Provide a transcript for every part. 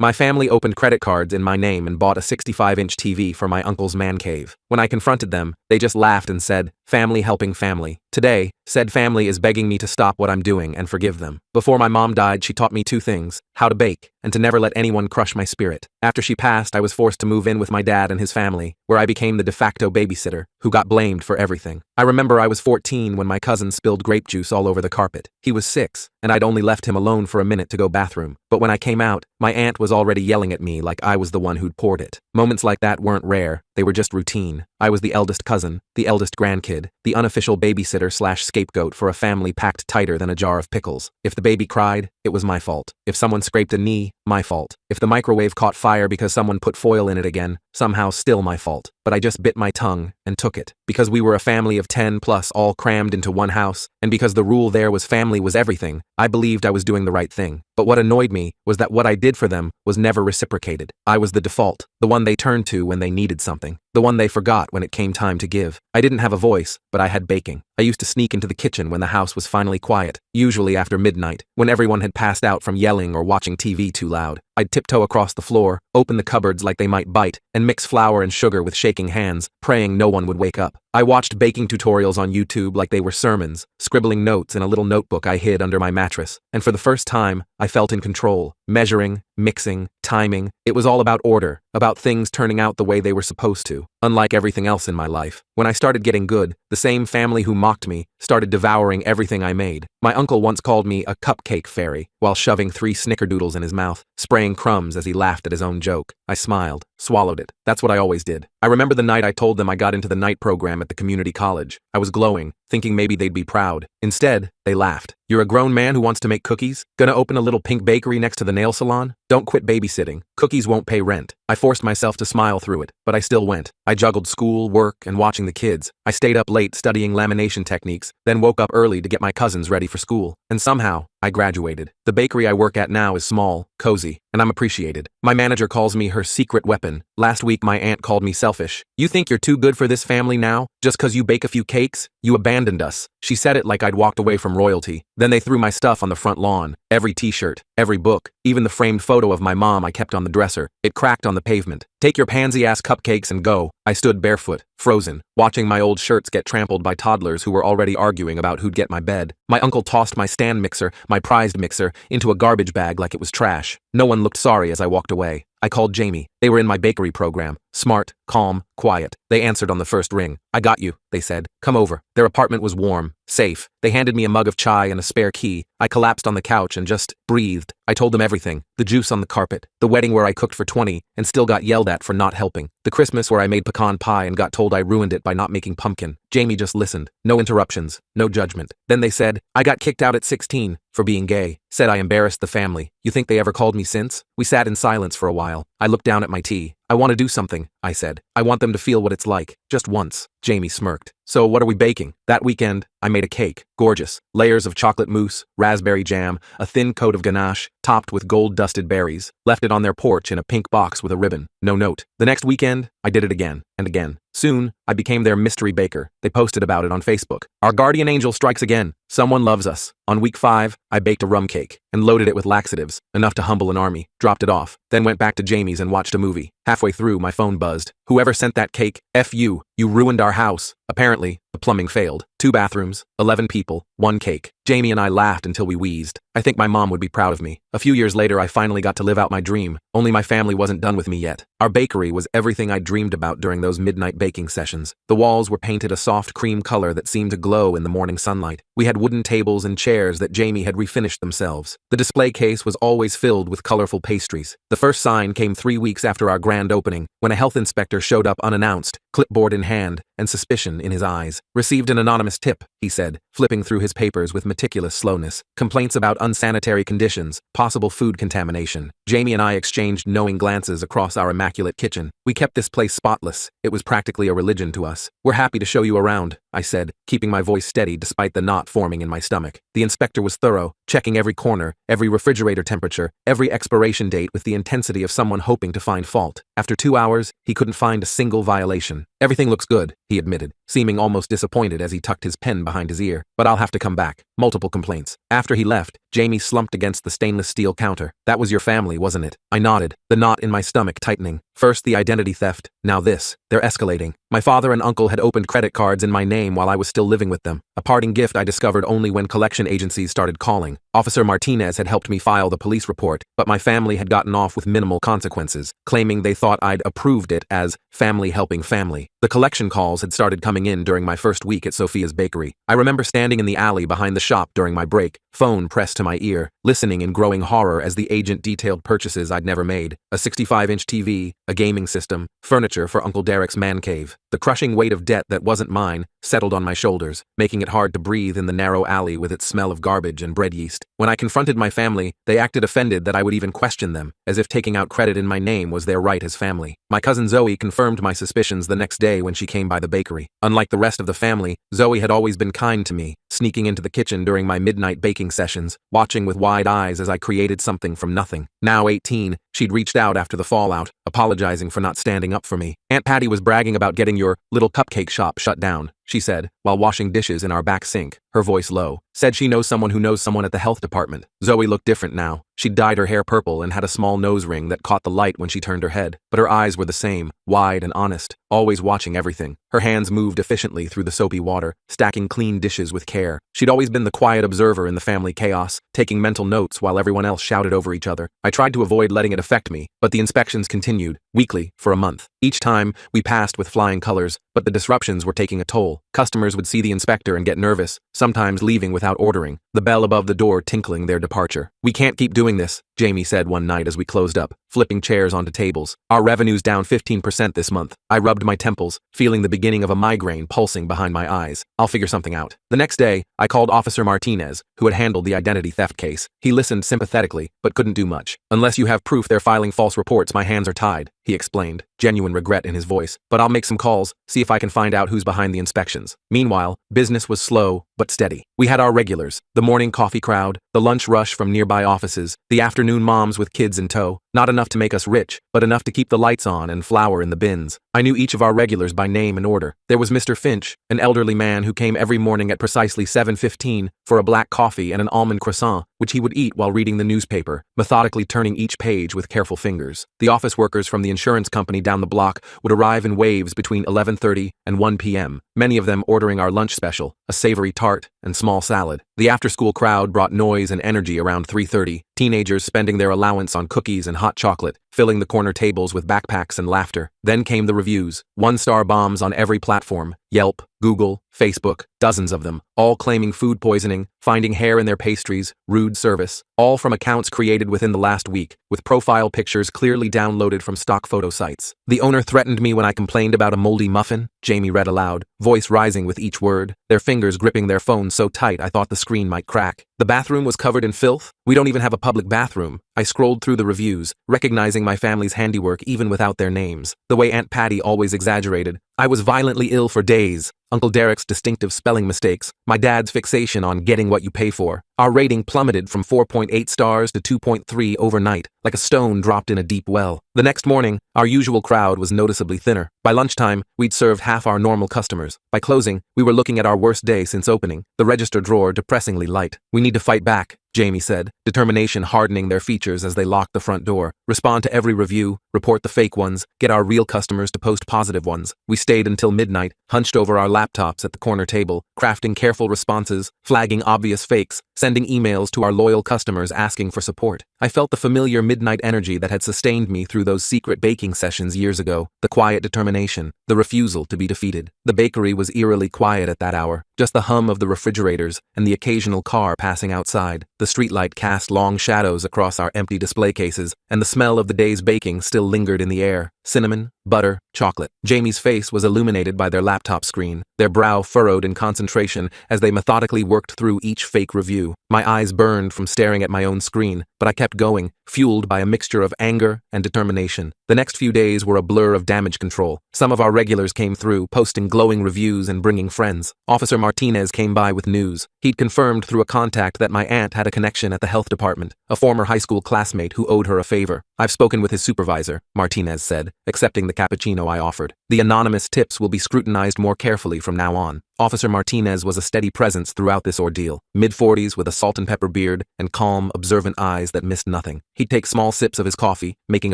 My family opened credit cards in my name and bought a 65-inch TV for my uncle's man cave. When I confronted them, they just laughed and said, "Family helping family." Today, said family is begging me to stop what I'm doing and forgive them. Before my mom died, she taught me two things: how to bake, and to never let anyone crush my spirit. After she passed, I was forced to move in with my dad and his family, where I became the de facto babysitter, who got blamed for everything. I remember I was 14 when my cousin spilled grape juice all over the carpet. He was 6, and I'd only left him alone for a minute to go bathroom. But when I came out, my aunt was already yelling at me like I was the one who'd poured it. Moments like that weren't rare, they were just routine. I was the eldest cousin, the eldest grandkid, the unofficial babysitter/scapegoat for a family packed tighter than a jar of pickles. If the baby cried, it was my fault. If someone scraped a knee, my fault. If the microwave caught fire because someone put foil in it again, somehow still my fault. But I just bit my tongue and took it. Because we were a family of 10 plus all crammed into one house, and because the rule there was family was everything, I believed I was doing the right thing. But what annoyed me was that what I did for them was never reciprocated. I was the default, the one they turned to when they needed something, the one they forgot when it came time to give. I didn't have a voice, but I had baking. I used to sneak into the kitchen when the house was finally quiet, usually after midnight, when everyone had passed out from yelling or watching TV too loud. I'd tiptoe across the floor, open the cupboards like they might bite, and mix flour and sugar with shaking hands, praying no one would wake up. I watched baking tutorials on YouTube like they were sermons, scribbling notes in a little notebook I hid under my mattress. And for the first time, I felt in control. Measuring, mixing, timing. It was all about order, about things turning out the way they were supposed to. Unlike everything else in my life, when I started getting good, the same family who mocked me started devouring everything I made. My uncle once called me a cupcake fairy while shoving 3 snickerdoodles in his mouth, spraying crumbs as he laughed at his own joke. I smiled, swallowed it. That's what I always did. I remember the night I told them I got into the night program at the community college. I was glowing, thinking maybe they'd be proud. Instead, they laughed. "You're a grown man who wants to make cookies? Gonna open a little pink bakery next to the nail salon? Don't quit babysitting. Cookies won't pay rent." I forced myself to smile through it, but I still went. I juggled school, work, and watching the kids. I stayed up late studying lamination techniques, then woke up early to get my cousins ready for school. And somehow, I graduated. The bakery I work at now is small, cozy, and I'm appreciated. My manager calls me her secret weapon. Last week my aunt called me selfish. "You think you're too good for this family now? Just 'cause you bake a few cakes? You abandoned us." She said it like I'd walked away from royalty. Then they threw my stuff on the front lawn. Every t-shirt, every book, even the framed photo of my mom I kept on the dresser. It cracked on the pavement. "Take your pansy-ass cupcakes and go." I stood barefoot, frozen, watching my old shirts get trampled by toddlers who were already arguing about who'd get my bed. My uncle tossed my stand mixer, my prized mixer, into a garbage bag like it was trash. No one looked sorry as I walked away. I called Jamie. They were in my bakery program. Smart, calm, quiet. They answered on the first ring. "I got you," they said. "Come over." Their apartment was warm, safe. They handed me a mug of chai and a spare key. I collapsed on the couch and just breathed. I told them everything. The juice on the carpet. The wedding where I cooked for 20 and still got yelled at for not helping. The Christmas where I made pecan pie and got told I ruined it by not making pumpkin. Jamie just listened. No interruptions. No judgment. Then they said, "I got kicked out at 16 for being gay." Said I embarrassed the family. "You think they ever called me since?" We sat in silence for a while. I looked down at my tea. "I want to do something," I said. "I want them to feel what it's like. Just once." Jamie smirked. "So what are we baking?" That weekend, I made a cake. Gorgeous. Layers of chocolate mousse, raspberry jam, a thin coat of ganache, topped with gold-dusted berries. Left it on their porch in a pink box with a ribbon. No note. The next weekend, I did it again and again. Soon, I became their mystery baker. They posted about it on Facebook. "Our guardian angel strikes again. Someone loves us." On week 5, I baked a rum cake and loaded it with laxatives, enough to humble an army. Dropped it off, then went back to Jamie's and watched a movie. Halfway through, my phone buzzed. "Whoever sent that cake, F you. You ruined our house." Apparently, the plumbing failed. 2 bathrooms, 11 people, 1 cake. Jamie and I laughed until we wheezed. I think my mom would be proud of me. A few years later, I finally got to live out my dream, only my family wasn't done with me yet. Our bakery was everything I dreamed about during those midnight baking sessions. The walls were painted a soft cream color that seemed to glow in the morning sunlight. We had wooden tables and chairs that Jamie had refinished themselves. The display case was always filled with colorful pastries. The first sign came 3 weeks after our grand opening, when a health inspector showed up unannounced, clipboard in hand, and suspicion in his eyes. "Received an anonymous tip," he said, flipping through his papers with meticulous slowness. "Complaints about unsanitary conditions, possible food contamination." Jamie and I exchanged knowing glances across our immaculate kitchen. We kept this place spotless. It was practically a religion to us. "We're happy to show you around," I said, keeping my voice steady despite the knot forming in my stomach. The inspector was thorough, checking every corner, every refrigerator temperature, every expiration date with the intensity of someone hoping to find fault. After 2 hours, he couldn't find a single violation. "Everything looks good," he admitted, seeming almost disappointed as he tucked his pen behind his ear. But I'll have to come back. Multiple complaints. After he left, Jamie slumped against the stainless steel counter. That was your family, wasn't it? I nodded, the knot in my stomach tightening. First the identity theft, now this. They're escalating. My father and uncle had opened credit cards in my name while I was still living with them. A parting gift I discovered only when collection agencies started calling. Officer Martinez had helped me file the police report, but my family had gotten off with minimal consequences, claiming they thought I'd approved it as family helping family. The collection calls had started coming in during my first week at Sophia's bakery. I remember standing in the alley behind the shop during my break, phone pressed to my ear, listening in growing horror as the agent detailed purchases I'd never made. A 65-inch TV, a gaming system, furniture for Uncle Derek's man cave. The crushing weight of debt that wasn't mine settled on my shoulders, making it hard to breathe in the narrow alley with its smell of garbage and bread yeast. When I confronted my family, they acted offended that I would even question them, as if taking out credit in my name was their right as family. My cousin Zoe confirmed my suspicions the next day when she came by the bakery. Unlike the rest of the family, Zoe had always been kind to me, sneaking into the kitchen during my midnight baking sessions, watching with wide eyes as I created something from nothing. Now 18, she'd reached out after the fallout, apologizing for not standing up for me. Aunt Patty was bragging about getting your little cupcake shop shut down, she said, while washing dishes in our back sink, her voice low. Said she knows someone who knows someone at the health department. Zoe looked different now. She'd dyed her hair purple and had a small nose ring that caught the light when she turned her head, but her eyes were the same, wide and honest, always watching everything. Her hands moved efficiently through the soapy water, stacking clean dishes with care. She'd always been the quiet observer in the family chaos, taking mental notes while everyone else shouted over each other. I tried to avoid letting it affect me, but the inspections continued, weekly, for a month. Each time, we passed with flying colors, but the disruptions were taking a toll. Customers would see the inspector and get nervous, sometimes leaving without ordering, the bell above the door tinkling their departure. We can't keep doing this, Jamie said one night as we closed up, flipping chairs onto tables. Our revenue's down 15% this month. I rubbed my temples, feeling the beginning of a migraine pulsing behind my eyes. I'll figure something out. The next day, I called Officer Martinez, who had handled the identity theft case. He listened sympathetically, but couldn't do much. Unless you have proof they're filing false reports, my hands are tied, he explained, genuine regret in his voice. But I'll make some calls, see if I can find out who's behind the inspections. Meanwhile, business was slow, but steady. We had our regulars, the morning coffee crowd, the lunch rush from nearby offices, the afternoon moms with kids in tow. Not enough to make us rich, but enough to keep the lights on and flour in the bins. I knew each of our regulars by name and order. There was Mr. Finch, an elderly man who came every morning at precisely 7:15 for a black coffee and an almond croissant, which he would eat while reading the newspaper, methodically turning each page with careful fingers. The office workers from the insurance company down the block would arrive in waves between 11:30 and 1 p.m., many of them ordering our lunch special, a savory tart and small salad. The after-school crowd brought noise and energy around 3:30, teenagers spending their allowance on cookies and hot chocolate, filling the corner tables with backpacks and laughter. Then came the reviews, one-star bombs on every platform, Yelp, Google, Facebook, dozens of them, all claiming food poisoning, finding hair in their pastries, rude service, all from accounts created within the last week, with profile pictures clearly downloaded from stock photo sites. The owner threatened me when I complained about a moldy muffin, Jamie read aloud, voice rising with each word, their fingers gripping their phones so tight I thought the screen might crack. The bathroom was covered in filth. We don't even have a public bathroom. I scrolled through the reviews, recognizing my family's handiwork even without their names, the way Aunt Patty always exaggerated. I was violently ill for days. Uncle Derek's distinctive spelling mistakes, my dad's fixation on getting what you pay for. Our rating plummeted from 4.8 stars to 2.3 overnight, like a stone dropped in a deep well. The next morning, our usual crowd was noticeably thinner. By lunchtime, we'd served half our normal customers. By closing, we were looking at our worst day since opening, the register drawer depressingly light. We need to fight back, Jamie said, determination hardening their features as they locked the front door. Respond to every review, report the fake ones, get our real customers to post positive ones. We stayed until midnight, hunched over our laptops at the corner table, crafting careful responses, flagging obvious fakes, sending emails to our loyal customers asking for support. I felt the familiar midnight energy that had sustained me through those secret baking sessions years ago, the quiet determination, the refusal to be defeated. The bakery was eerily quiet at that hour, just the hum of the refrigerators and the occasional car passing outside. The streetlight cast long shadows across our empty display cases, and the smell of the day's baking still lingered in the air. Cinnamon, butter, chocolate. Jamie's face was illuminated by their laptop screen, their brow furrowed in concentration as they methodically worked through each fake review. My eyes burned from staring at my own screen, but I kept going, fueled by a mixture of anger and determination. The next few days were a blur of damage control. Some of our regulars came through, posting glowing reviews and bringing friends. Officer Martinez came by with news. He'd confirmed through a contact that my aunt had a connection at the health department, a former high school classmate who owed her a favor. I've spoken with his supervisor, Martinez said, accepting the cappuccino I offered. The anonymous tips will be scrutinized more carefully from now on. Officer Martinez was a steady presence throughout this ordeal, mid-40s with a salt and pepper beard and calm, observant eyes that missed nothing. He'd take small sips of his coffee, making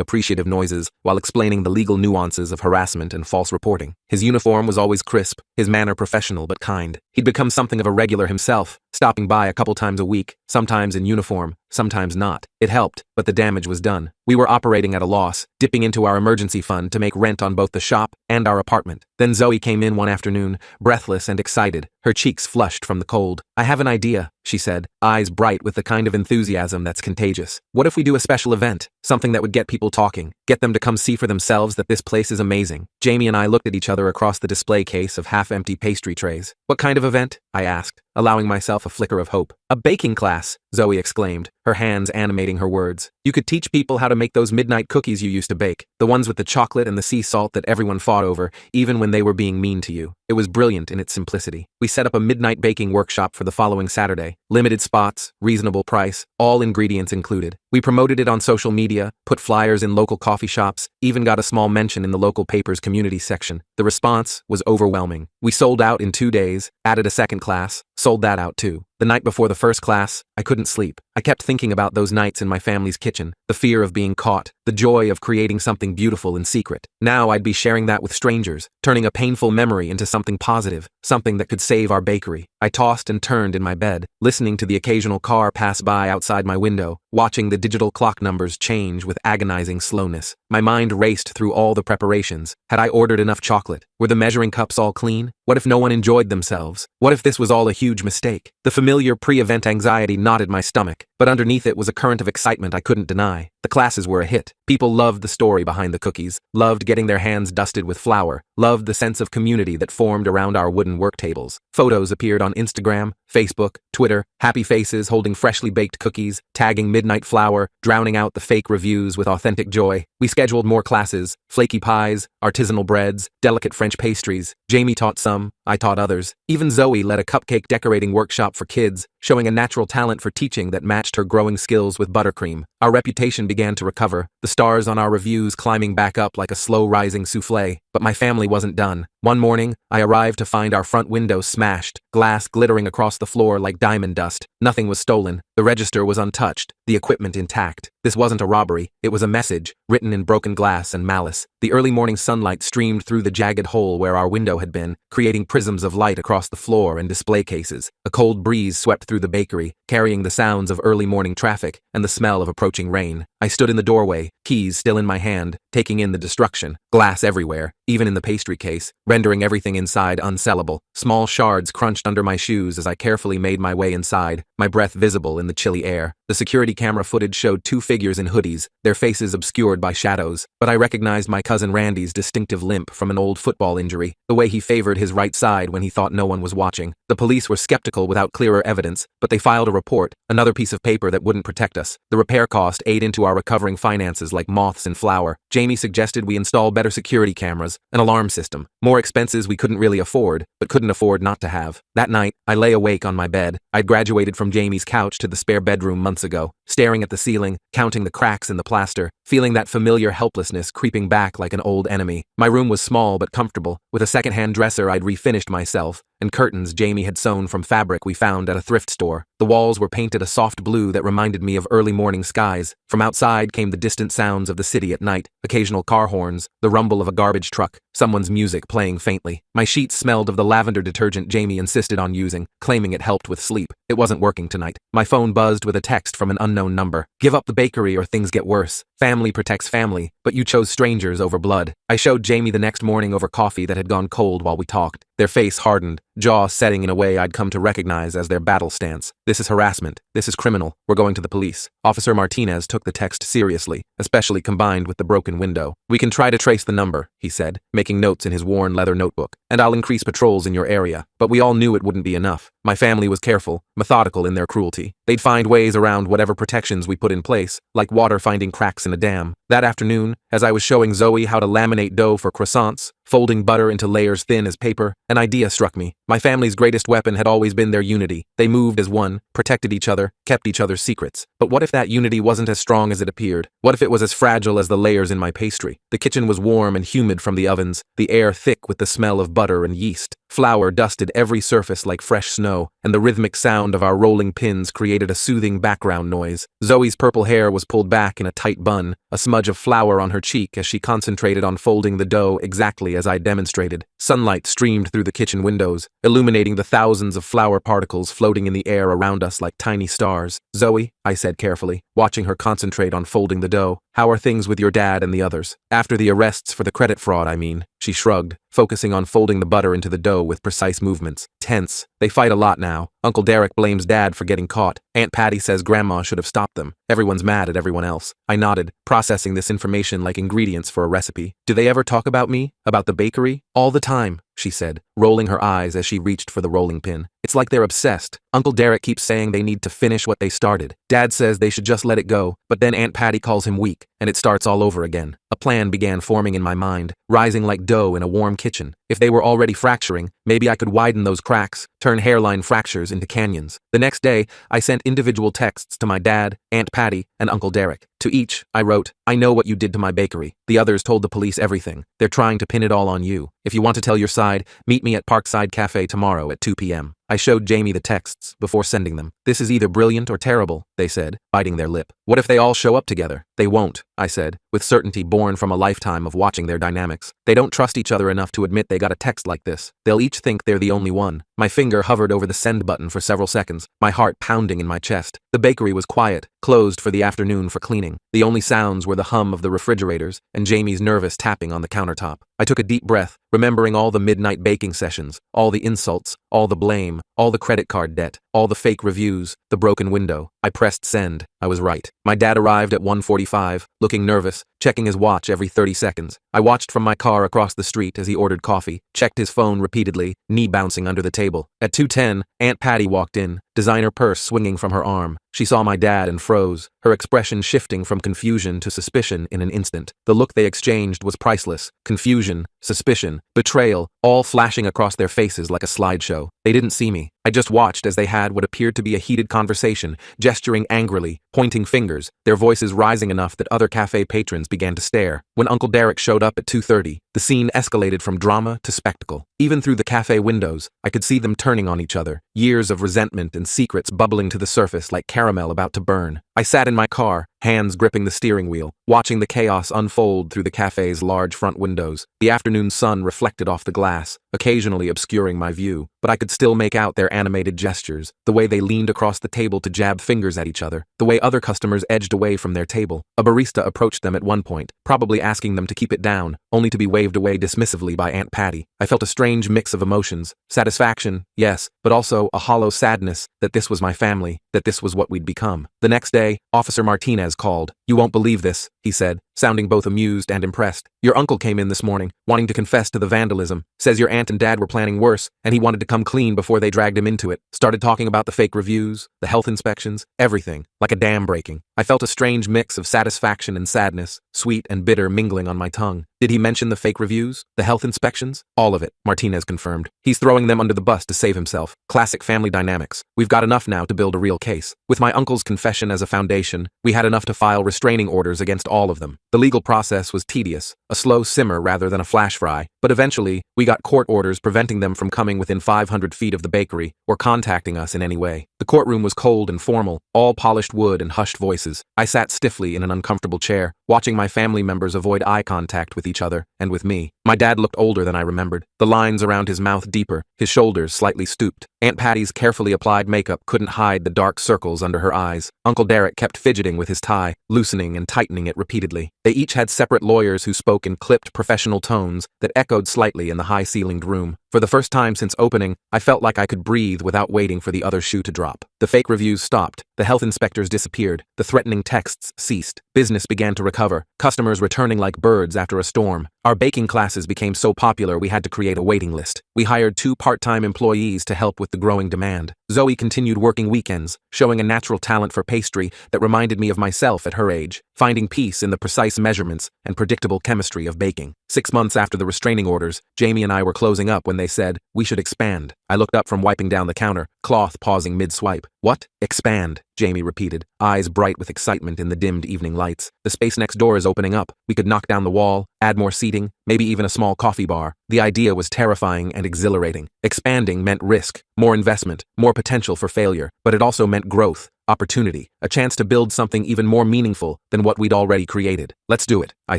appreciative noises, while explaining the legal nuances of harassment and false reporting. His uniform was always crisp, his manner professional but kind. He'd become something of a regular himself, stopping by a couple times a week, sometimes in uniform, sometimes not. It helped, but the damage was done. We were operating at a loss, dipping into our emergency fund to make rent on both the shop and our apartment. Then Zoe came in one afternoon, breathless and excited, her cheeks flushed from the cold. "I have an idea," she said, eyes bright with the kind of enthusiasm that's contagious. "What if we do a special event? Something that would get people talking, get them to come see for themselves that this place is amazing." Jamie and I looked at each other across the display case of half-empty pastry trays. "What kind of event?" I asked, allowing myself a flicker of hope. "A baking class," Zoe exclaimed, her hands animating her words. "You could teach people how to make those midnight cookies you used to bake, the ones with the chocolate and the sea salt that everyone fought over, even when they were being mean to you." It was brilliant in its simplicity. We set up a midnight baking workshop for the following Saturday. Limited spots, reasonable price, all ingredients included. We promoted it on social media, put flyers in local coffee shops, even got a small mention in the local paper's community section. The response was overwhelming. We sold out in 2 days, added a second class, sold that out too. The night before the first class, I couldn't sleep. I kept thinking about those nights in my family's kitchen, the fear of being caught, the joy of creating something beautiful in secret. Now I'd be sharing that with strangers, turning a painful memory into something positive, something that could save our bakery. I tossed and turned in my bed, listening to the occasional car pass by outside my window, watching the digital clock numbers change with agonizing slowness. My mind raced through all the preparations. Had I ordered enough chocolate? Were the measuring cups all clean? What if no one enjoyed themselves? What if this was all a huge mistake? The familiar pre-event anxiety knotted my stomach, but underneath it was a current of excitement I couldn't deny. The classes were a hit. People loved the story behind the cookies, loved getting their hands dusted with flour, loved the sense of community that formed around our wooden work tables. Photos appeared on Instagram, Facebook, Twitter, happy faces holding freshly baked cookies, tagging midnight flour, drowning out the fake reviews with authentic joy. We scheduled more classes, flaky pies, artisanal breads, delicate French pastries. Jamie taught some, I taught others. Even Zoe led a cupcake decorating workshop for kids, showing a natural talent for teaching that matched her growing skills with buttercream. Our reputation began to recover, the stars on our reviews climbing back up like a slow-rising soufflé. But my family wasn't done. One morning, I arrived to find our front window smashed, glass glittering across the floor like diamond dust. Nothing was stolen. The register was untouched, the equipment intact. This wasn't a robbery, it was a message, written in broken glass and malice. The early morning sunlight streamed through the jagged hole where our window had been, creating prisms of light across the floor and display cases. A cold breeze swept through the bakery, carrying the sounds of early morning traffic and the smell of approaching rain. I stood in the doorway, keys still in my hand, taking in the destruction. Glass everywhere, even in the pastry case, rendering everything inside unsellable. Small shards crunched under my shoes as I carefully made my way inside, my breath visible in the chilly air. The security camera footage showed 2 figures in hoodies, their faces obscured by shadows, but I recognized my cousin Randy's distinctive limp from an old football injury, the way he favored his right side when he thought no one was watching. The police were skeptical without clearer evidence, but they filed a report, another piece of paper that wouldn't protect us. The repair cost ate into our recovering finances like moths in flour. Jamie suggested we install better security cameras, an alarm system, more expenses we couldn't really afford, but couldn't afford not to have. That night, I lay awake on my bed. I'd graduated from Jamie's couch to the spare bedroom months ago, staring at the ceiling, counting the cracks in the plaster, feeling that familiar helplessness creeping back like an old enemy. My room was small but comfortable, with a second-hand dresser I'd refinished myself, and curtains Jamie had sewn from fabric we found at a thrift store. The walls were painted a soft blue that reminded me of early morning skies. From outside came the distant sounds of the city at night, occasional car horns, the rumble of a garbage truck, someone's music playing faintly. My sheets smelled of the lavender detergent Jamie insisted on using, claiming it helped with sleep. It wasn't working tonight. My phone buzzed with a text from an unknown number. "Give up the bakery or things get worse. Family protects family, but you chose strangers over blood." I showed Jamie the next morning over coffee that had gone cold while we talked. Their face hardened, jaw setting in a way I'd come to recognize as their battle stance. This is harassment. This is criminal. We're going to the police. Officer Martinez took the text seriously, especially combined with the broken window. We can try to trace the number, he said, making notes in his worn leather notebook, and I'll increase patrols in your area. But we all knew it wouldn't be enough. My family was careful, methodical in their cruelty. They'd find ways around whatever protections we put in place, like water finding cracks in a dam. That afternoon, as I was showing Zoe how to laminate dough for croissants, folding butter into layers thin as paper, an idea struck me. My family's greatest weapon had always been their unity. They moved as one, protected each other, kept each other's secrets. But what if that unity wasn't as strong as it appeared? What if it was as fragile as the layers in my pastry? The kitchen was warm and humid from the ovens, the air thick with the smell of butter and yeast. Flour dusted every surface like fresh snow, and the rhythmic sound of our rolling pins created a soothing background noise. Zoe's purple hair was pulled back in a tight bun, a smudge of flour on her cheek as she concentrated on folding the dough exactly as I demonstrated. Sunlight streamed through the kitchen windows, illuminating the thousands of flour particles floating in the air around us like tiny stars. "Zoe," I said carefully, watching her concentrate on folding the dough, "how are things with your dad and the others? After the arrests for the credit fraud, I mean." She shrugged, focusing on folding the butter into the dough with precise movements. "Tense. They fight a lot now. Uncle Derek blames Dad for getting caught. Aunt Patty says Grandma should have stopped them. Everyone's mad at everyone else." I nodded, processing this information like ingredients for a recipe. "Do they ever talk about me? About the bakery?" "All the time," she said, rolling her eyes as she reached for the rolling pin. "It's like they're obsessed. Uncle Derek keeps saying they need to finish what they started. Dad says they should just let it go, but then Aunt Patty calls him weak, and it starts all over again." A plan began forming in my mind, rising like dough in a warm kitchen. If they were already fracturing, maybe I could widen those cracks, turn hairline fractures into canyons. The next day, I sent individual texts to my dad, Aunt Patty, and Uncle Derek. To each, I wrote, "I know what you did to my bakery. The others told the police everything. They're trying to pin it all on you. If you want to tell your side, meet me at Parkside Cafe tomorrow at 2 p.m. I showed Jamie the texts before sending them. "This is either brilliant or terrible," they said, biting their lip. "What if they all show up together?" "They won't," I said, with certainty born from a lifetime of watching their dynamics. "They don't trust each other enough to admit they got a text like this. They'll each think they're the only one." My finger hovered over the send button for several seconds, my heart pounding in my chest. The bakery was quiet, closed for the afternoon for cleaning. The only sounds were the hum of the refrigerators and Jamie's nervous tapping on the countertop. I took a deep breath, remembering all the midnight baking sessions, all the insults, all the blame, all the credit card debt, all the fake reviews, the broken window. I pressed send. I was right. My dad arrived at 1:45, looking nervous, checking his watch every 30 seconds. I watched from my car across the street as he ordered coffee, checked his phone repeatedly, knee bouncing under the table. At 2:10, Aunt Patty walked in, designer purse swinging from her arm. She saw my dad and froze, her expression shifting from confusion to suspicion in an instant. The look they exchanged was priceless. Confusion, suspicion, betrayal, all flashing across their faces like a slideshow. They didn't see me. I just watched as they had what appeared to be a heated conversation, gesturing angrily, pointing fingers, their voices rising enough that other cafe patrons began to stare. When Uncle Derek showed up at 2:30, the scene escalated from drama to spectacle. Even through the cafe windows, I could see them turning on each other, years of resentment and secrets bubbling to the surface like caramel about to burn. I sat in my car, hands gripping the steering wheel, watching the chaos unfold through the cafe's large front windows. The afternoon sun reflected off the glass, occasionally obscuring my view, but I could still make out their animated gestures, the way they leaned across the table to jab fingers at each other, the way other customers edged away from their table. A barista approached them at one point, probably asking them to keep it down, only to be waved away dismissively by Aunt Patty. I felt a strange mix of emotions. Satisfaction, yes, but also a hollow sadness that this was my family, that this was what we'd become. The next day, Officer Martinez called. "You won't believe this," he said, sounding both amused and impressed. "Your uncle came in this morning, wanting to confess to the vandalism. Says your aunt and dad were planning worse, and he wanted to come clean before they dragged him into it. Started talking about the fake reviews, the health inspections, everything, like a dam breaking." I felt a strange mix of satisfaction and sadness, sweet and bitter mingling on my tongue. "Did he mention the fake reviews? The health inspections?" "All of it," Martinez confirmed. "He's throwing them under the bus to save himself. Classic family dynamics. We've got enough now to build a real case. With my uncle's confession as a foundation, we had enough to file restraining orders against all of them. The legal process was tedious, a slow simmer rather than a flash fry, but eventually, we got court orders preventing them from coming within 500 feet of the bakery or contacting us in any way. The courtroom was cold and formal, all polished wood and hushed voices. I sat stiffly in an uncomfortable chair, watching my family members avoid eye contact with each other and with me. My dad looked older than I remembered, the lines around his mouth deeper, his shoulders slightly stooped. Aunt Patty's carefully applied makeup couldn't hide the dark circles under her eyes. Uncle Derek kept fidgeting with his tie, loosening and tightening it repeatedly. They each had separate lawyers who spoke in clipped, professional tones that echoed slightly in the high-ceilinged room. For the first time since opening, I felt like I could breathe without waiting for the other shoe to drop. The fake reviews stopped, the health inspectors disappeared, the threatening texts ceased, business began to recover, customers returning like birds after a storm. Our baking classes became so popular we had to create a waiting list. We hired 2 part-time employees to help with the growing demand. Zoe continued working weekends, showing a natural talent for pastry that reminded me of myself at her age, finding peace in the precise measurements and predictable chemistry of baking. 6 months after the restraining orders, Jamie and I were closing up when they said, "We should expand." I looked up from wiping down the counter, cloth pausing mid-swipe. "What? Expand?" Jamie repeated, eyes bright with excitement in the dimmed evening lights. "The space next door is opening up. We could knock down the wall, add more seating, maybe even a small coffee bar." The idea was terrifying and exhilarating. Expanding meant risk, more investment, more potential for failure, but it also meant growth, opportunity, a chance to build something even more meaningful than what we'd already created. "Let's do it," I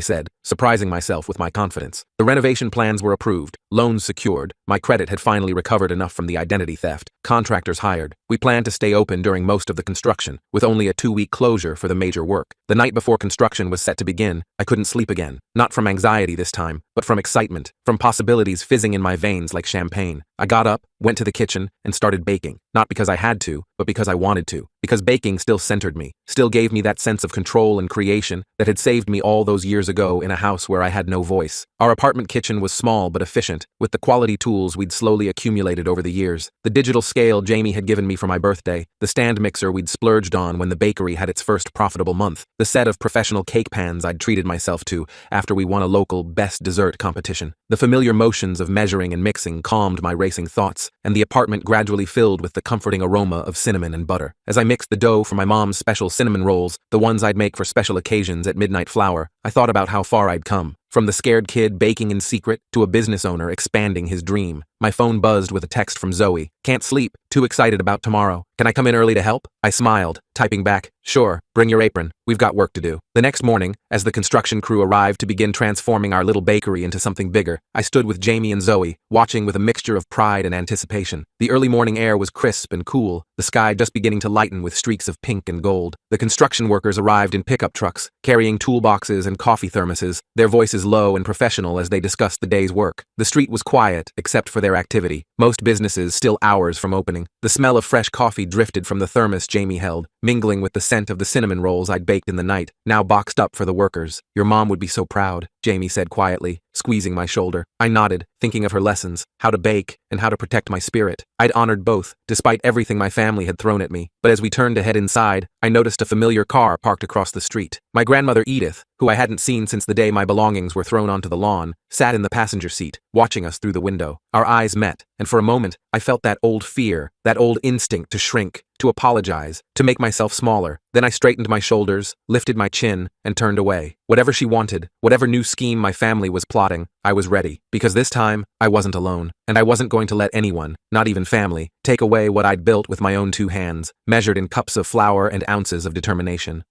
said, surprising myself with my confidence. The renovation plans were approved, loans secured, my credit had finally recovered enough from the identity theft, contractors hired. We planned to stay open during most of the construction, with only a 2-week closure for the major work. The night before construction was set to begin, I couldn't sleep again, not from anxiety this time, but from excitement, from possibilities fizzing in my veins like champagne. I got up, went to the kitchen, and started baking, not because I had to, but because I wanted to, because baking still centered me, still gave me that sense of control and creation that had saved me all those years ago in a house where I had no voice. Our apartment kitchen was small but efficient, with the quality tools we'd slowly accumulated over the years. The digital scale Jamie had given me for my birthday, the stand mixer we'd splurged on when the bakery had its first profitable month, the set of professional cake pans I'd treated myself to after we won a local best dessert competition. The familiar motions of measuring and mixing calmed my racing thoughts, and the apartment gradually filled with the comforting aroma of cinnamon and butter. As I mixed the dough for my mom's special cinnamon rolls, the ones I'd make for special occasions at midnight flour, I thought about how far I'd come. From the scared kid baking in secret to a business owner expanding his dream. My phone buzzed with a text from Zoe. "Can't sleep, too excited about tomorrow. Can I come in early to help?" I smiled, typing back, "Sure, bring your apron. We've got work to do." The next morning, as the construction crew arrived to begin transforming our little bakery into something bigger, I stood with Jamie and Zoe, watching with a mixture of pride and anticipation. The early morning air was crisp and cool, the sky just beginning to lighten with streaks of pink and gold. The construction workers arrived in pickup trucks, carrying toolboxes and coffee thermoses, their voices low and professional as they discussed the day's work. The street was quiet, except for their activity, most businesses still hours from opening. The smell of fresh coffee drifted from the thermos Jamie held, mingling with the scent of the cinnamon rolls I'd baked in the night, now boxed up for the workers. "Your mom would be so proud," Jamie said quietly, squeezing my shoulder. I nodded, thinking of her lessons, how to bake, and how to protect my spirit. I'd honored both, despite everything my family had thrown at me. But as we turned to head inside, I noticed a familiar car parked across the street. My grandmother Edith, who I hadn't seen since the day my belongings were thrown onto the lawn, sat in the passenger seat, watching us through the window. Our eyes met, and for a moment, I felt that old fear, that old instinct to shrink, to apologize, to make myself smaller. Then I straightened my shoulders, lifted my chin, and turned away. Whatever she wanted, whatever new scheme my family was plotting, I was ready. Because this time, I wasn't alone, and I wasn't going to let anyone, not even family, take away what I'd built with my own 2 hands, measured in cups of flour and ounces of determination.